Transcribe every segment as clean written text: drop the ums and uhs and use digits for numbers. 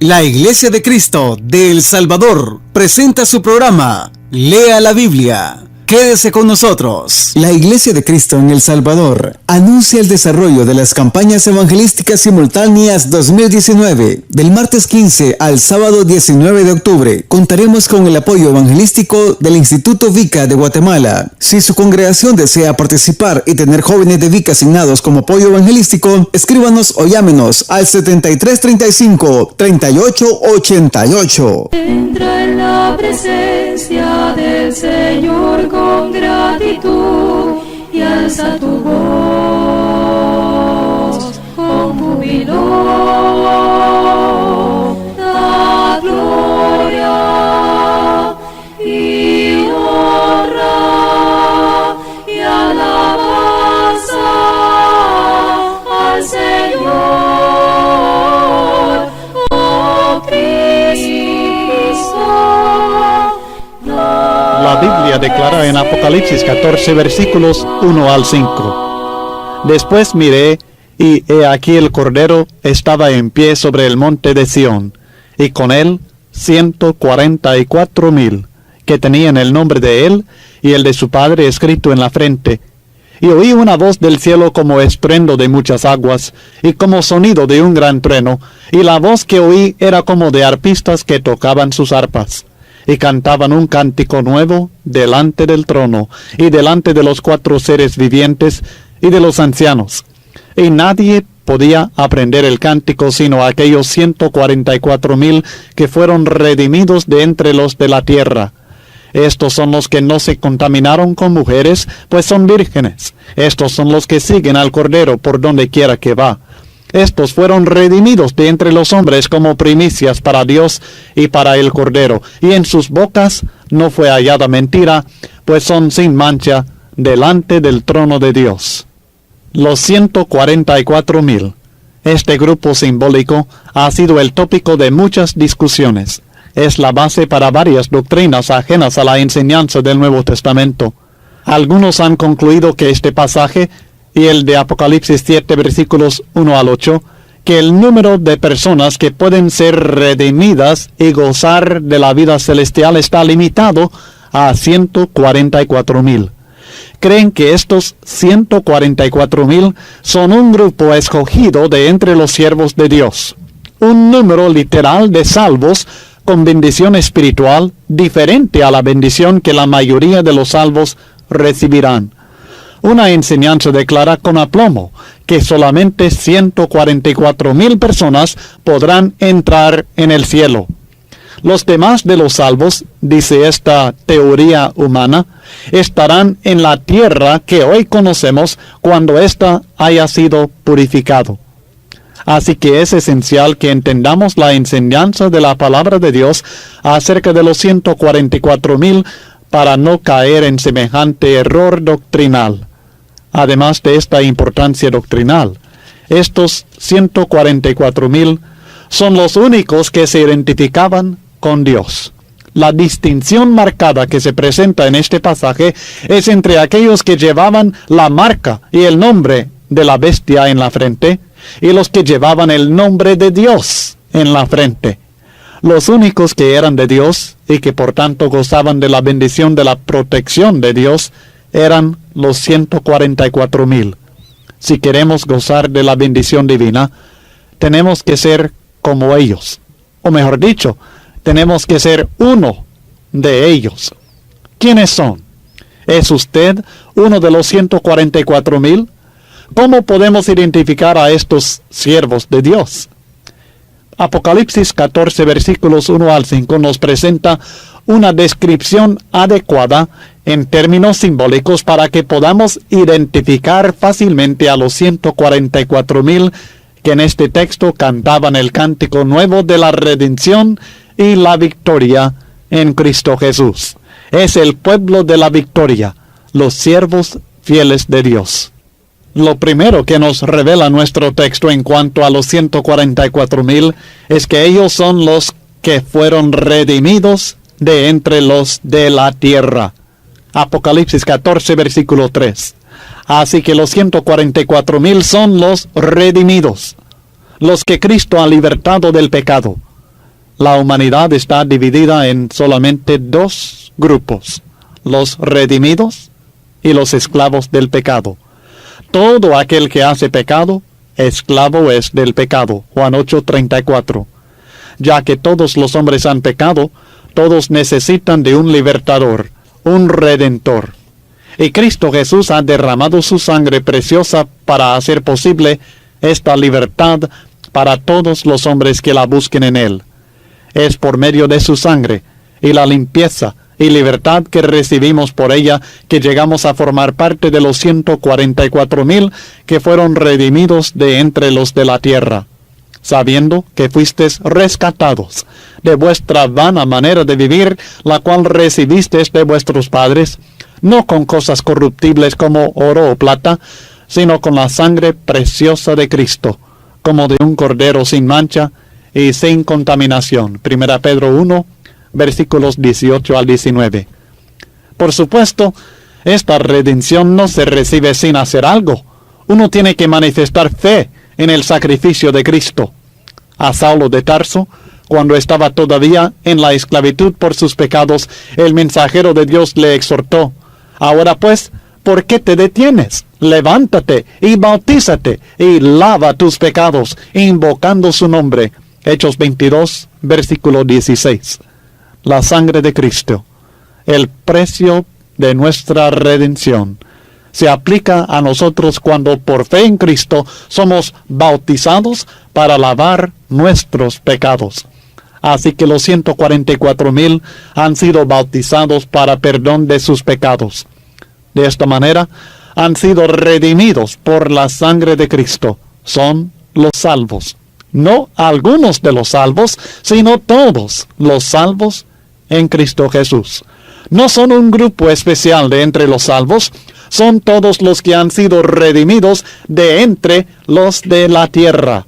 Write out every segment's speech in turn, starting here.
La Iglesia de Cristo de El Salvador presenta su programa Lea la Biblia. Quédese con nosotros. La Iglesia de Cristo en El Salvador anuncia el desarrollo de las campañas evangelísticas simultáneas 2019. Del martes 15 al sábado 19 de octubre, contaremos con el apoyo evangelístico del Instituto VICA de Guatemala. Si su congregación desea participar y tener jóvenes de VICA asignados como apoyo evangelístico, escríbanos o llámenos al 7335-3888. Entra en la presencia del Señor con gratitud y alza tu voz con júbilo. Da gloria y honra y alabanza al Señor, oh Cristo. La Biblia declara en Apocalipsis 14 versículos 1 al 5. Después miré, y he aquí el Cordero estaba en pie sobre el monte de Sión, y con él 144,000, que tenían el nombre de él y el de su Padre escrito en la frente. Y oí una voz del cielo como estruendo de muchas aguas, y como sonido de un gran trueno, y la voz que oí era como de arpistas que tocaban sus arpas, y cantaban un cántico nuevo delante del trono, y delante de los 4 seres vivientes, y de los ancianos. Y nadie podía aprender el cántico sino aquellos 144,000 que fueron redimidos de entre los de la tierra. Estos son los que no se contaminaron con mujeres, pues son vírgenes. Estos son los que siguen al Cordero por donde quiera que va. Estos fueron redimidos de entre los hombres como primicias para Dios y para el Cordero, y en sus bocas no fue hallada mentira, pues son sin mancha delante del trono de Dios. Los 144,000. Este grupo simbólico ha sido el tópico de muchas discusiones. Es la base para varias doctrinas ajenas a la enseñanza del Nuevo Testamento. Algunos han concluido que este pasaje y el de Apocalipsis 7 versículos 1 al 8, que el número de personas que pueden ser redimidas y gozar de la vida celestial está limitado a 144,000. Creen que estos 144,000 son un grupo escogido de entre los siervos de Dios, un número literal de salvos con bendición espiritual diferente a la bendición que la mayoría de los salvos recibirán. Una enseñanza declara con aplomo que solamente 144,000 personas podrán entrar en el cielo. Los demás de los salvos, dice esta teoría humana, estarán en la tierra que hoy conocemos cuando ésta haya sido purificado. Así que es esencial que entendamos la enseñanza de la palabra de Dios acerca de los 144,000 para no caer en semejante error doctrinal. Además de esta importancia doctrinal, estos 144,000 son los únicos que se identificaban con Dios. La distinción marcada que se presenta en este pasaje es entre aquellos que llevaban la marca y el nombre de la bestia en la frente y los que llevaban el nombre de Dios en la frente. Los únicos que eran de Dios y que por tanto gozaban de la bendición de la protección de Dios eran los 144,000. Si queremos gozar de la bendición divina, tenemos que ser como ellos. O mejor dicho, tenemos que ser uno de ellos. ¿Quiénes son? ¿Es usted uno de los 144,000? ¿Cómo podemos identificar a estos siervos de Dios? Apocalipsis 14 versículos 1 al 5 nos presenta una descripción adecuada en términos simbólicos para que podamos identificar fácilmente a los 144,000 que en este texto cantaban el cántico nuevo de la redención y la victoria en Cristo Jesús. Es el pueblo de la victoria, los siervos fieles de Dios. Lo primero que nos revela nuestro texto en cuanto a los 144,000 es que ellos son los que fueron redimidos de entre los de la tierra. Apocalipsis 14, versículo 3. Así que los 144,000 son los redimidos, los que Cristo ha libertado del pecado, la humanidad está dividida en solamente dos grupos: los redimidos y los esclavos del pecado. Todo aquel que hace pecado, esclavo es del pecado. Juan 8:34. Ya que todos los hombres han pecado, todos necesitan de un libertador, un redentor. Y Cristo Jesús ha derramado su sangre preciosa para hacer posible esta libertad para todos los hombres que la busquen en Él. Es por medio de su sangre y la limpieza y libertad que recibimos por ella que llegamos a formar parte de los 144,000 que fueron redimidos de entre los de la tierra, sabiendo que fuisteis rescatados de vuestra vana manera de vivir, la cual recibisteis de vuestros padres, no con cosas corruptibles como oro o plata, sino con la sangre preciosa de Cristo, como de un cordero sin mancha y sin contaminación. 1 Pedro 1, versículos 18 al 19. Por supuesto, esta redención no se recibe sin hacer algo. Uno tiene que manifestar fe en el sacrificio de Cristo. A Saulo de Tarso, cuando estaba todavía en la esclavitud por sus pecados, el mensajero de Dios le exhortó: ahora pues, ¿por qué te detienes? Levántate y bautízate y lava tus pecados, invocando su nombre. Hechos 22, versículo 16. La sangre de Cristo, el precio de nuestra redención, se aplica a nosotros cuando por fe en Cristo somos bautizados para lavar nuestros pecados. Así que los 144,000 han sido bautizados para perdón de sus pecados. De esta manera, han sido redimidos por la sangre de Cristo. Son los salvos. No algunos de los salvos, sino todos los salvos en Cristo Jesús. No son un grupo especial de entre los salvos, son todos los que han sido redimidos de entre los de la tierra.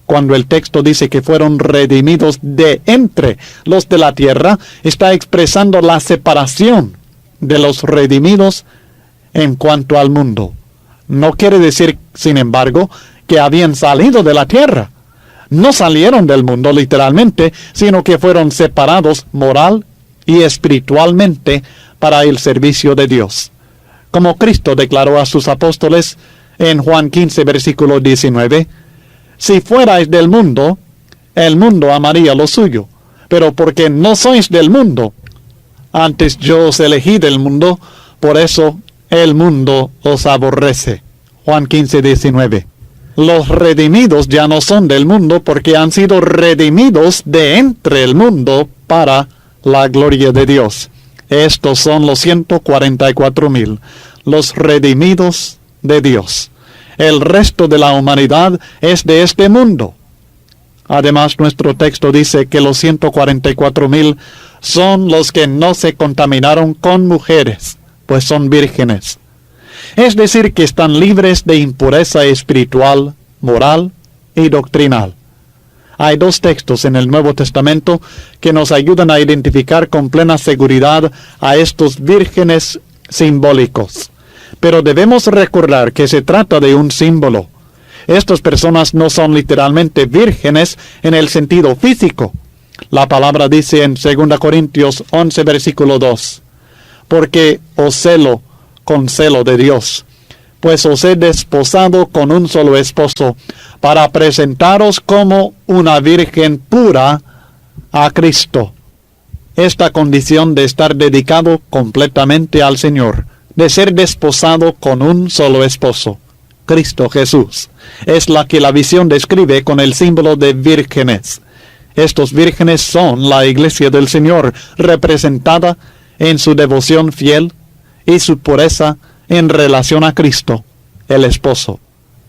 Cuando el texto dice que fueron redimidos de entre los de la tierra, está expresando la separación de los redimidos en cuanto al mundo. No quiere decir, sin embargo, que habían salido de la tierra. No salieron del mundo literalmente, sino que fueron separados moral y espiritualmente para el servicio de Dios. Como Cristo declaró a sus apóstoles en Juan 15, versículo 19, si fuerais del mundo, el mundo amaría lo suyo, pero porque no sois del mundo, antes yo os elegí del mundo, por eso el mundo os aborrece. Juan 15, 19. Los redimidos ya no son del mundo porque han sido redimidos de entre el mundo para la gloria de Dios. Estos son los 144,000, los redimidos de Dios. El resto de la humanidad es de este mundo. Además, nuestro texto dice que los 144,000 son los que no se contaminaron con mujeres, pues son vírgenes. Es decir, que están libres de impureza espiritual, moral y doctrinal. Hay dos textos en el Nuevo Testamento que nos ayudan a identificar con plena seguridad a estos vírgenes simbólicos. Pero debemos recordar que se trata de un símbolo. Estas personas no son literalmente vírgenes en el sentido físico. La palabra dice en 2 Corintios 11, versículo 2, porque os celo con celo de Dios, pues os he desposado con un solo esposo, para presentaros como una virgen pura a Cristo. Esta condición de estar dedicado completamente al Señor, de ser desposado con un solo esposo, Cristo Jesús, es la que la visión describe con el símbolo de vírgenes. Estos vírgenes son la iglesia del Señor, representada en su devoción fiel y su pureza en relación a Cristo, el esposo.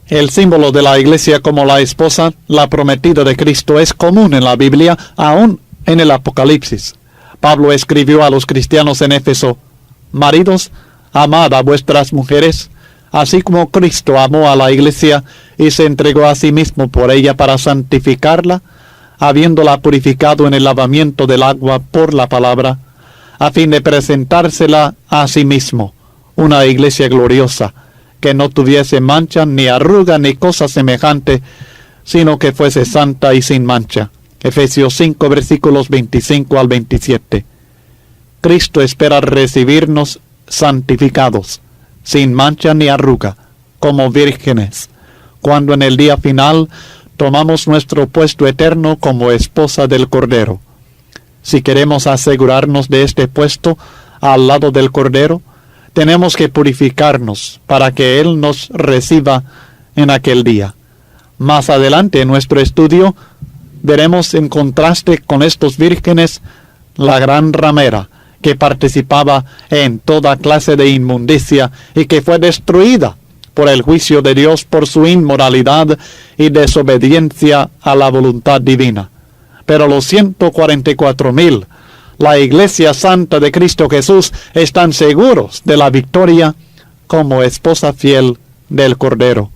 El símbolo de la iglesia como la esposa, la prometida de Cristo, es común en la Biblia, aún en el Apocalipsis. Pablo escribió a los cristianos en Éfeso: maridos, amad a vuestras mujeres, así como Cristo amó a la iglesia y se entregó a sí mismo por ella para santificarla, habiéndola purificado en el lavamiento del agua por la palabra, a fin de presentársela a sí mismo, una iglesia gloriosa, que no tuviese mancha, ni arruga, ni cosa semejante, sino que fuese santa y sin mancha. Efesios 5, versículos 25 al 27. Cristo espera recibirnos santificados, sin mancha ni arruga, como vírgenes, cuando en el día final tomamos nuestro puesto eterno como esposa del Cordero. Si queremos asegurarnos de este puesto al lado del Cordero, tenemos que purificarnos para que Él nos reciba en aquel día. Más adelante en nuestro estudio veremos en contraste con estos vírgenes la gran ramera que participaba en toda clase de inmundicia y que fue destruida por el juicio de Dios por su inmoralidad y desobediencia a la voluntad divina. Pero los 144,000, la Iglesia Santa de Cristo Jesús, están seguros de la victoria como esposa fiel del Cordero.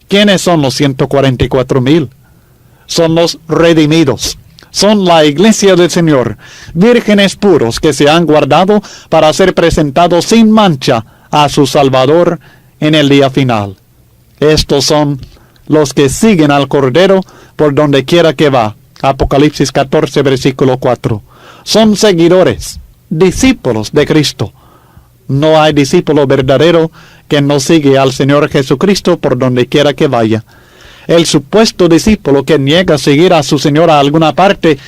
¿Quiénes son los 144,000? Son los redimidos. Son la Iglesia del Señor, vírgenes puros que se han guardado para ser presentados sin mancha a su Salvador en el día final. Estos son los que siguen al Cordero por donde quiera que va. Apocalipsis 14, versículo 4. Son seguidores, discípulos de Cristo. No hay discípulo verdadero que no sigue al Señor Jesucristo por donde quiera que vaya. El supuesto discípulo que niega a seguir a su Señor a alguna parte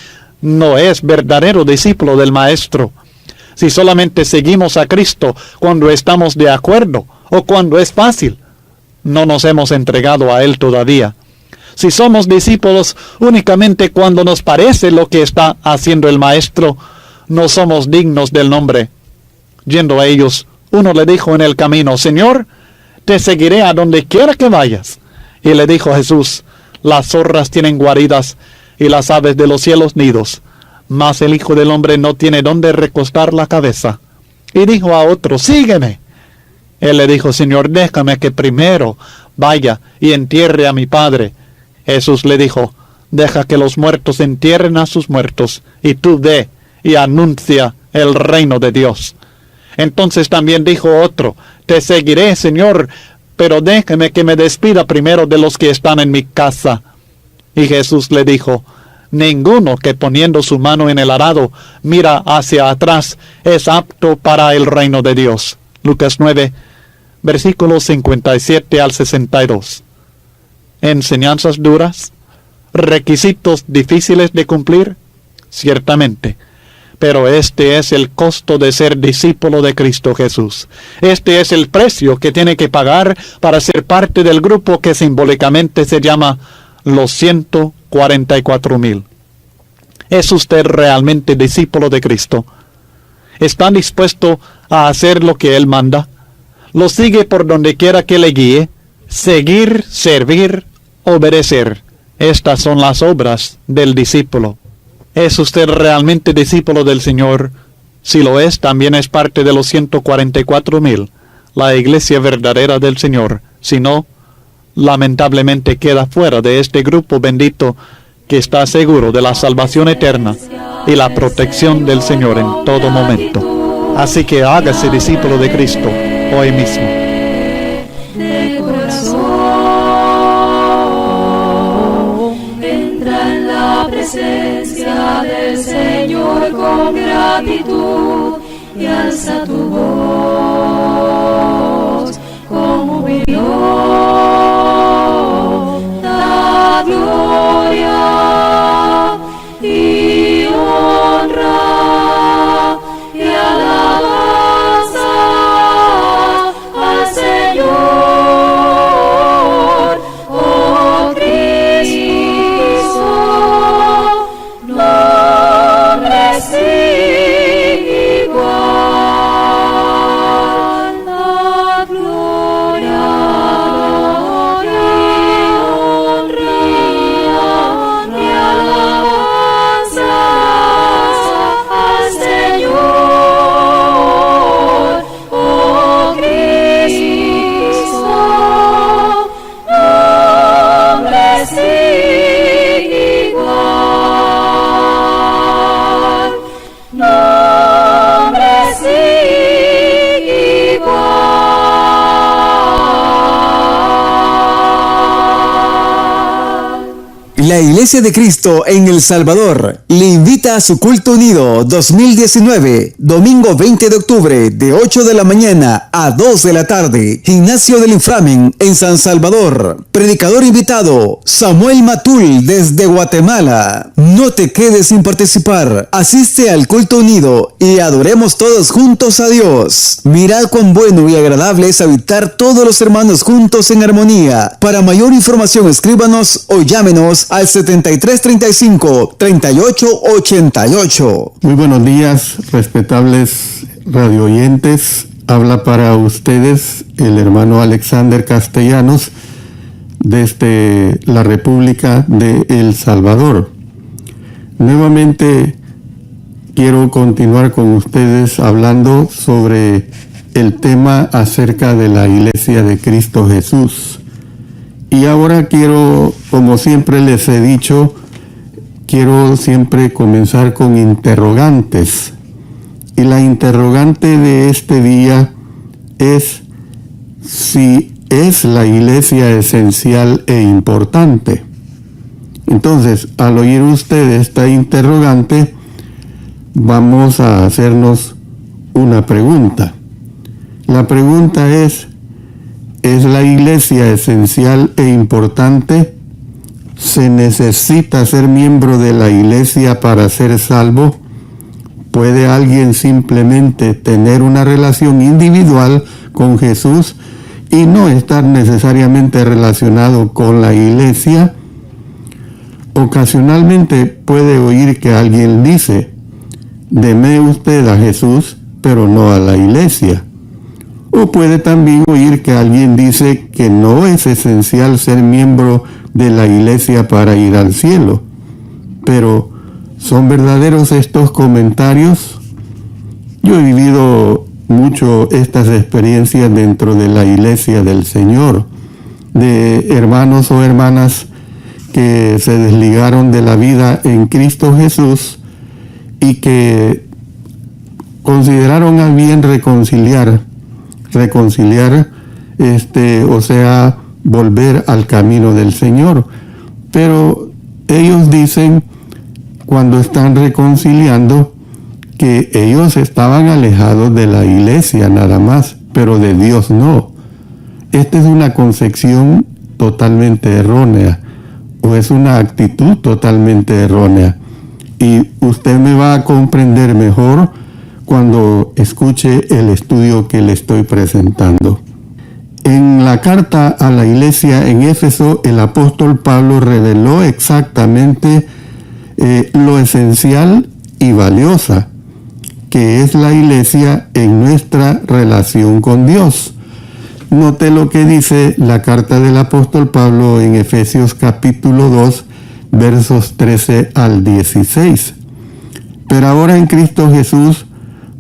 no es verdadero discípulo del Maestro. Si solamente seguimos a Cristo cuando estamos de acuerdo o cuando es fácil, no nos hemos entregado a Él todavía. Si somos discípulos únicamente cuando nos parece lo que está haciendo el Maestro, no somos dignos del nombre. Yendo a ellos, uno le dijo en el camino: Señor, te seguiré a donde quiera que vayas. Y le dijo Jesús: las zorras tienen guaridas y las aves de los cielos nidos, mas el Hijo del Hombre no tiene dónde recostar la cabeza. Y dijo a otro: sígueme. Él le dijo: Señor, déjame que primero vaya y entierre a mi Padre. Jesús le dijo: deja que los muertos entierren a sus muertos, y tú ve y anuncia el reino de Dios. Entonces también dijo otro: te seguiré, Señor, pero déjeme que me despida primero de los que están en mi casa. Y Jesús le dijo: ninguno que poniendo su mano en el arado mira hacia atrás es apto para el reino de Dios. Lucas 9, versículos 57 al 62. ¿Enseñanzas duras? ¿Requisitos difíciles de cumplir? Ciertamente. Pero este es el costo de ser discípulo de Cristo Jesús. Este es el precio que tiene que pagar para ser parte del grupo que simbólicamente se llama los 144,000. ¿Es usted realmente discípulo de Cristo? ¿Está dispuesto a hacer lo que Él manda? ¿Lo sigue por donde quiera que le guíe? Seguir, servir, obedecer. Estas son las obras del discípulo. ¿Es usted realmente discípulo del Señor? Si lo es, también es parte de los 144,000, la iglesia verdadera del Señor. Si no, lamentablemente queda fuera de este grupo bendito que está seguro de la salvación eterna y la protección del Señor en todo momento. Así que hágase discípulo de Cristo hoy mismo. De corazón entra en la presencia del Señor con gratitud y alza tu voz con jubilosa gloria y honra y alabanza al Señor, oh Cristo, nombre sin igual, la gloria y honra La Iglesia de Cristo en El Salvador le invita a su culto unido 2019, domingo 20 de octubre, de 8 de la mañana a 2 de la tarde, Gimnasio del Inframen en San Salvador. Predicador invitado, Samuel Matul desde Guatemala. No te quedes sin participar. Asiste al culto unido y adoremos todos juntos a Dios. Mirad cuán bueno y agradable es habitar todos los hermanos juntos en armonía. Para mayor información, escríbanos o llámenos al 7335-3888. Muy buenos días, respetables radioyentes. Habla para ustedes el hermano Alexander Castellanos desde la República de El Salvador. Nuevamente quiero continuar con ustedes hablando sobre el tema acerca de la Iglesia de Cristo Jesús. Y ahora quiero, como siempre les he dicho, quiero siempre comenzar con interrogantes. Y la interrogante de este día es si es la Iglesia esencial e importante. Entonces, al oír usted esta interrogante, vamos a hacernos una pregunta. La pregunta ¿es la Iglesia esencial e importante? ¿Se necesita ser miembro de la Iglesia para ser salvo? ¿Puede alguien simplemente tener una relación individual con Jesús y no estar necesariamente relacionado con la Iglesia? Ocasionalmente puede oír que alguien dice: deme usted a Jesús, pero no a la Iglesia. O puede también oír que alguien dice que no es esencial ser miembro de la Iglesia para ir al cielo. Pero, ¿son verdaderos estos comentarios? Yo he vivido mucho estas experiencias dentro de la Iglesia del Señor, de hermanos o hermanas que se desligaron de la vida en Cristo Jesús y que consideraron a bien reconciliar, o sea, volver al camino del Señor. Pero ellos dicen, cuando están reconciliando, que ellos estaban alejados de la Iglesia nada más, pero de Dios no. Esta es una concepción totalmente errónea, o es una actitud totalmente errónea. Y usted me va a comprender mejor cuando escuche el estudio que le estoy presentando. En la carta a la iglesia en Éfeso, el apóstol Pablo reveló exactamente lo esencial y valiosa que es la iglesia en nuestra relación con Dios. Note lo que dice la carta del apóstol Pablo en Efesios capítulo 2, versos 13 al 16. Pero ahora en Cristo Jesús,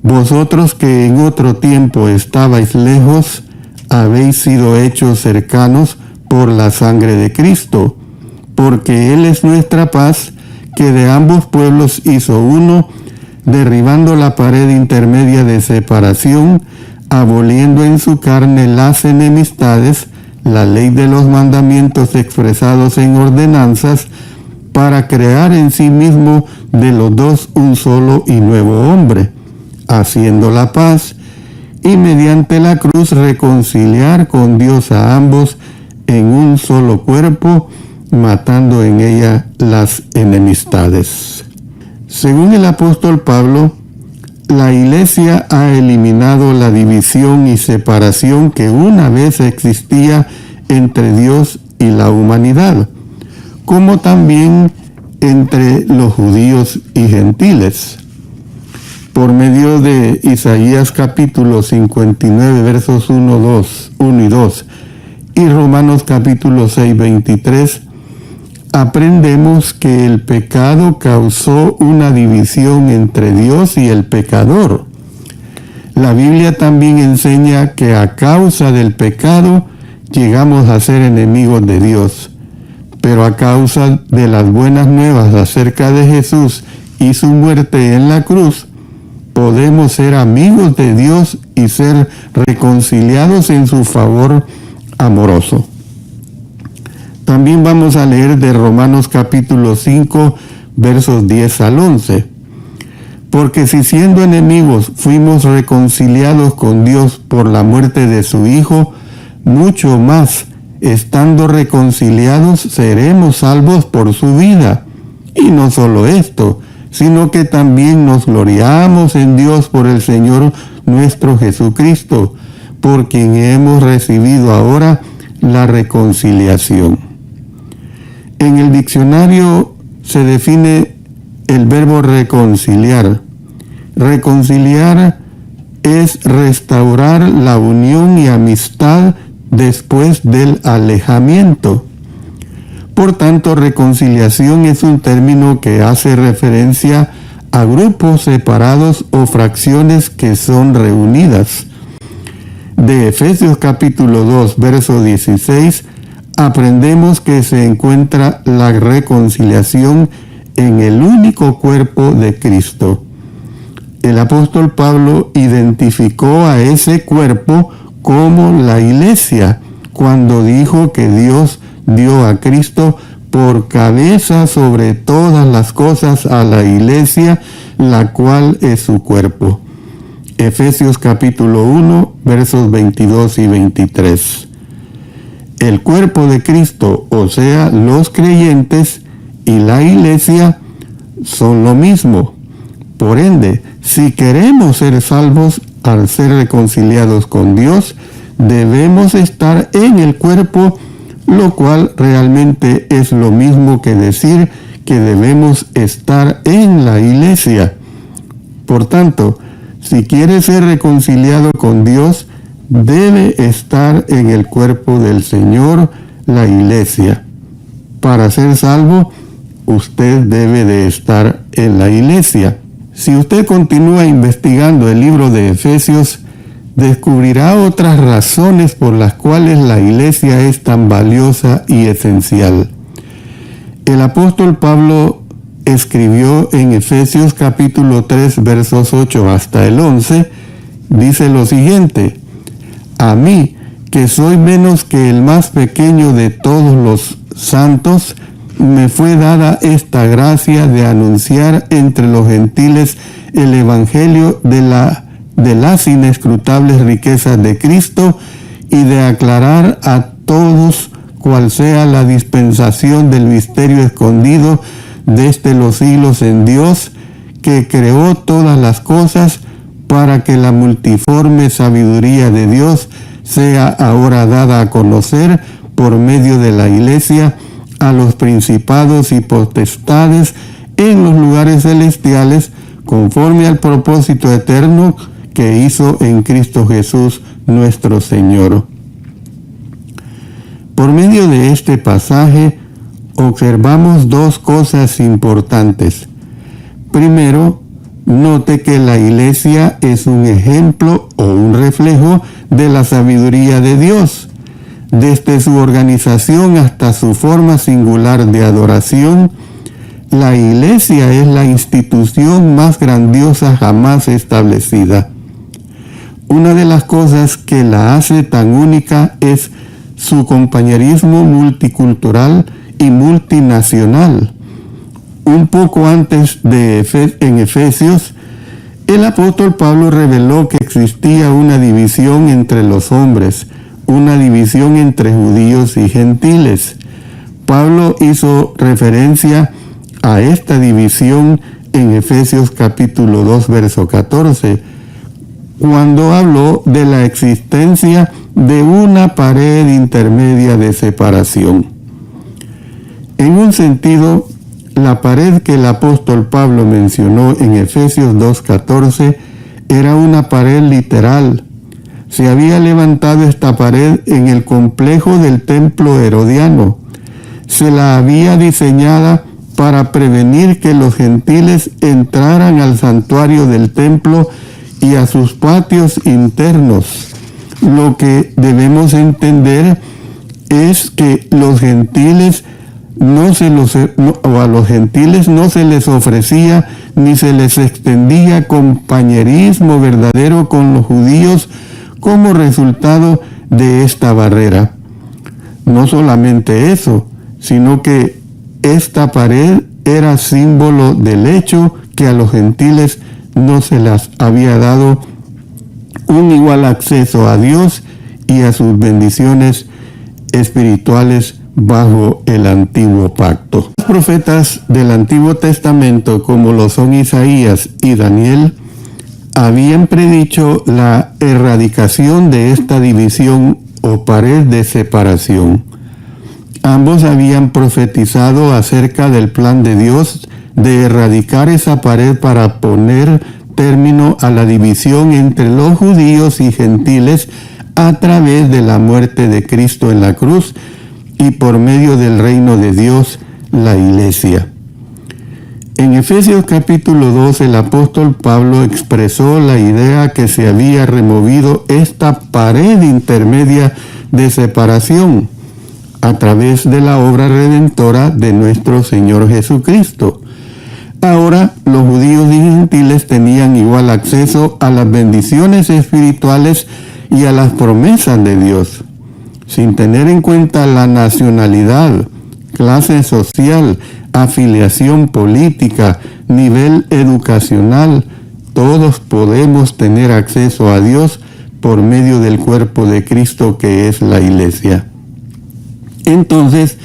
vosotros que en otro tiempo estabais lejos, habéis sido hechos cercanos por la sangre de Cristo, porque Él es nuestra paz, que de ambos pueblos hizo uno, derribando la pared intermedia de separación, aboliendo en su carne las enemistades, la ley de los mandamientos expresados en ordenanzas, para crear en sí mismo de los dos un solo y nuevo hombre, haciendo la paz, y mediante la cruz reconciliar con Dios a ambos en un solo cuerpo, matando en ella las enemistades. Según el apóstol Pablo, la Iglesia ha eliminado la división y separación que una vez existía entre Dios y la humanidad, como también entre los judíos y gentiles. Por medio de Isaías capítulo 59, versos 1 y 2, y Romanos capítulo 6, 23, aprendemos que el pecado causó una división entre Dios y el pecador. La Biblia también enseña que a causa del pecado llegamos a ser enemigos de Dios, pero a causa de las buenas nuevas acerca de Jesús y su muerte en la cruz, podemos ser amigos de Dios y ser reconciliados en su favor amoroso. También vamos a leer de Romanos capítulo 5, versos 10 al 11. Porque si siendo enemigos fuimos reconciliados con Dios por la muerte de su Hijo, mucho más, estando reconciliados, seremos salvos por su vida. Y no solo esto, sino que también nos gloriamos en Dios por el Señor nuestro Jesucristo, por quien hemos recibido ahora la reconciliación. En el diccionario se define el verbo reconciliar. Reconciliar es restaurar la unión y amistad después del alejamiento. Por tanto, reconciliación es un término que hace referencia a grupos separados o fracciones que son reunidas. De Efesios capítulo 2, verso 16, aprendemos que se encuentra la reconciliación en el único cuerpo de Cristo. El apóstol Pablo identificó a ese cuerpo como la iglesia cuando dijo que Dios dio a Cristo por cabeza sobre todas las cosas a la iglesia, la cual es su cuerpo. Efesios capítulo 1, versos 22 y 23. El cuerpo de Cristo, o sea, los creyentes y la iglesia, son lo mismo. Por ende, si queremos ser salvos al ser reconciliados con Dios, debemos estar en el cuerpo, lo cual realmente es lo mismo que decir que debemos estar en la iglesia. Por tanto, si quiere ser reconciliado con Dios, debe estar en el cuerpo del Señor, la iglesia. Para ser salvo, usted debe de estar en la iglesia. Si usted continúa investigando el libro de Efesios, descubrirá otras razones por las cuales la iglesia es tan valiosa y esencial. El apóstol Pablo escribió en Efesios capítulo 3, versos 8 hasta el 11, dice lo siguiente: a mí, que soy menos que el más pequeño de todos los santos, me fue dada esta gracia de anunciar entre los gentiles el evangelio de las inescrutables riquezas de Cristo y de aclarar a todos cuál sea la dispensación del misterio escondido desde los siglos en Dios, que creó todas las cosas, para que la multiforme sabiduría de Dios sea ahora dada a conocer por medio de la iglesia a los principados y potestades en los lugares celestiales, conforme al propósito eterno que hizo en Cristo Jesús nuestro Señor. Por medio de este pasaje observamos dos cosas importantes. Primero, note que la iglesia es un ejemplo o un reflejo de la sabiduría de Dios. Desde su organización hasta su forma singular de adoración, la iglesia es la institución más grandiosa jamás establecida. Una de las cosas que la hace tan única es su compañerismo multicultural y multinacional. Un poco antes en Efesios, el apóstol Pablo reveló que existía una división entre los hombres, una división entre judíos y gentiles. Pablo hizo referencia a esta división en Efesios capítulo 2, verso 14, cuando habló de la existencia de una pared intermedia de separación. En un sentido, la pared que el apóstol Pablo mencionó en Efesios 2:14 era una pared literal. Se había levantado esta pared en el complejo del templo herodiano. Se la había diseñada para prevenir que los gentiles entraran al santuario del templo y a sus patios internos. Lo que debemos entender es que los gentiles a los gentiles no se les ofrecía ni se les extendía compañerismo verdadero con los judíos como resultado de esta barrera. No solamente eso, sino que esta pared era símbolo del hecho que a los gentiles no se les había dado un igual acceso a Dios y a sus bendiciones espirituales bajo el antiguo pacto. Los profetas del Antiguo Testamento, como lo son Isaías y Daniel, habían predicho la erradicación de esta división o pared de separación. Ambos habían profetizado acerca del plan de Dios de erradicar esa pared para poner término a la división entre los judíos y gentiles a través de la muerte de Cristo en la cruz y por medio del reino de Dios, la Iglesia. En Efesios capítulo 2, el apóstol Pablo expresó la idea que se había removido esta pared intermedia de separación a través de la obra redentora de nuestro Señor Jesucristo. Ahora los judíos y gentiles tenían igual acceso a las bendiciones espirituales y a las promesas de Dios, sin tener en cuenta la nacionalidad, clase social, afiliación política, nivel educacional. Todos podemos tener acceso a Dios por medio del cuerpo de Cristo que es la Iglesia. Entonces,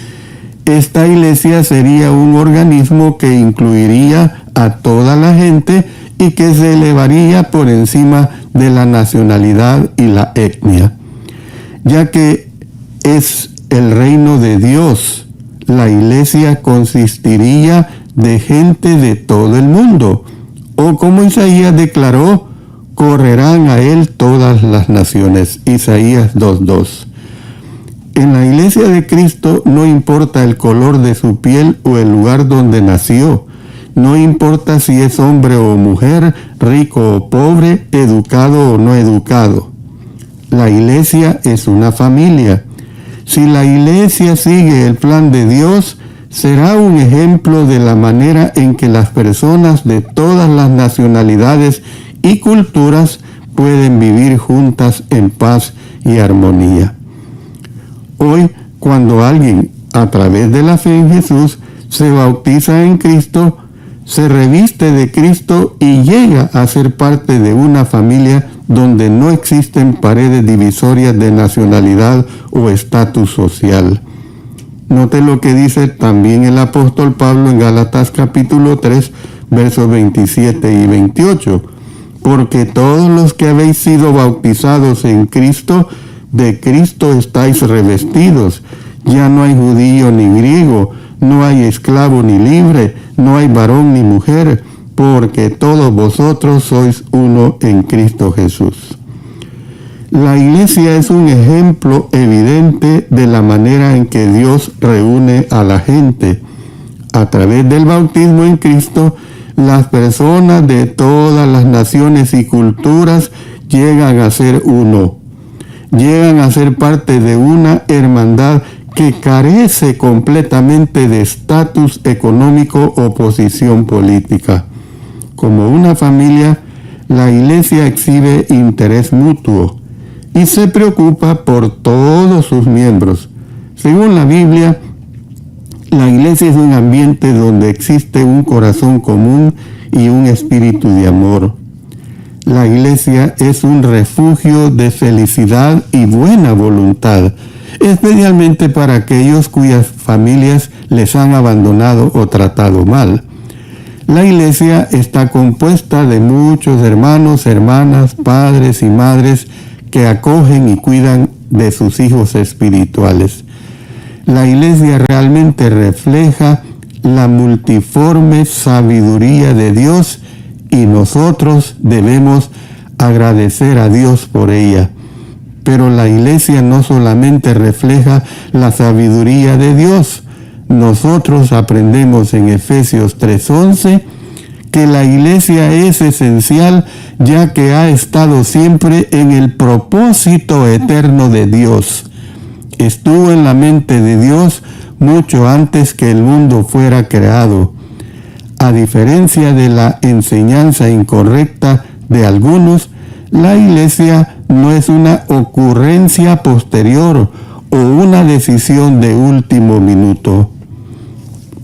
esta Iglesia sería un organismo que incluiría a toda la gente y que se elevaría por encima de la nacionalidad y la etnia, ya que es el reino de Dios. La Iglesia consistiría de gente de todo el mundo, o como Isaías declaró, correrán a él todas las naciones. Isaías 2:2. En la Iglesia de Cristo no importa el color de su piel o el lugar donde nació, no importa si es hombre o mujer, rico o pobre, educado o no educado. La Iglesia es una familia. Si la Iglesia sigue el plan de Dios, será un ejemplo de la manera en que las personas de todas las nacionalidades y culturas pueden vivir juntas en paz y armonía. Hoy, cuando alguien, a través de la fe en Jesús, se bautiza en Cristo, se reviste de Cristo y llega a ser parte de una familia donde no existen paredes divisorias de nacionalidad o estatus social. Note lo que dice también el apóstol Pablo en Gálatas capítulo 3, versos 27 y 28. Porque todos los que habéis sido bautizados en Cristo, de Cristo estáis revestidos. Ya no hay judío ni griego, no hay esclavo ni libre, no hay varón ni mujer, porque todos vosotros sois uno en Cristo Jesús. La Iglesia es un ejemplo evidente de la manera en que Dios reúne a la gente. A través del bautismo en Cristo, las personas de todas las naciones y culturas llegan a ser uno. Llegan a ser parte de una hermandad que carece completamente de estatus económico o posición política. Como una familia, la Iglesia exhibe interés mutuo y se preocupa por todos sus miembros. Según la Biblia, la Iglesia es un ambiente donde existe un corazón común y un espíritu de amor. La Iglesia es un refugio de felicidad y buena voluntad, especialmente para aquellos cuyas familias les han abandonado o tratado mal. La Iglesia está compuesta de muchos hermanos, hermanas, padres y madres que acogen y cuidan de sus hijos espirituales. La Iglesia realmente refleja la multiforme sabiduría de Dios y nosotros debemos agradecer a Dios por ella. Pero la Iglesia no solamente refleja la sabiduría de Dios. Nosotros aprendemos en Efesios 3:11 que la Iglesia es esencial ya que ha estado siempre en el propósito eterno de Dios. Estuvo en la mente de Dios mucho antes que el mundo fuera creado. A diferencia de la enseñanza incorrecta de algunos, la Iglesia no es una ocurrencia posterior o una decisión de último minuto.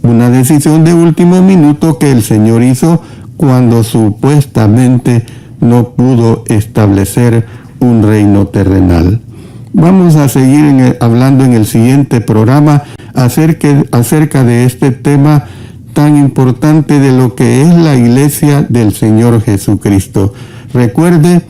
Una decisión de último minuto que el Señor hizo cuando supuestamente no pudo establecer un reino terrenal. Vamos a seguir hablando en el siguiente programa acerca de este tema tan importante de lo que es la iglesia del Señor Jesucristo. Recuerde,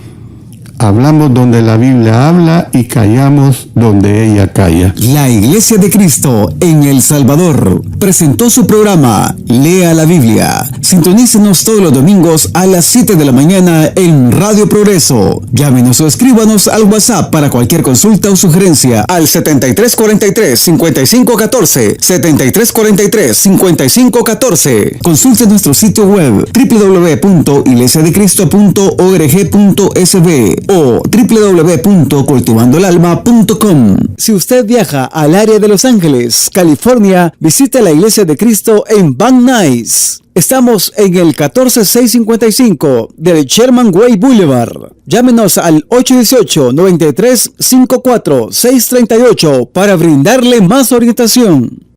hablamos donde la Biblia habla y callamos donde ella calla. La Iglesia de Cristo en El Salvador presentó su programa Lea la Biblia. Sintonícenos todos los domingos a las 7 de la mañana en Radio Progreso. Llámenos o escríbanos al WhatsApp para cualquier consulta o sugerencia al 7343-5514, 7343-5514. Consulte nuestro sitio web www.iglesiadecristo.org.sb o www.cultivandoelalma.com. Si usted viaja al área de Los Ángeles, California, visite la Iglesia de Cristo en Van Nuys. Estamos en el 14655 del Sherman Way Boulevard. Llámenos al 818-9354-638 para brindarle más orientación.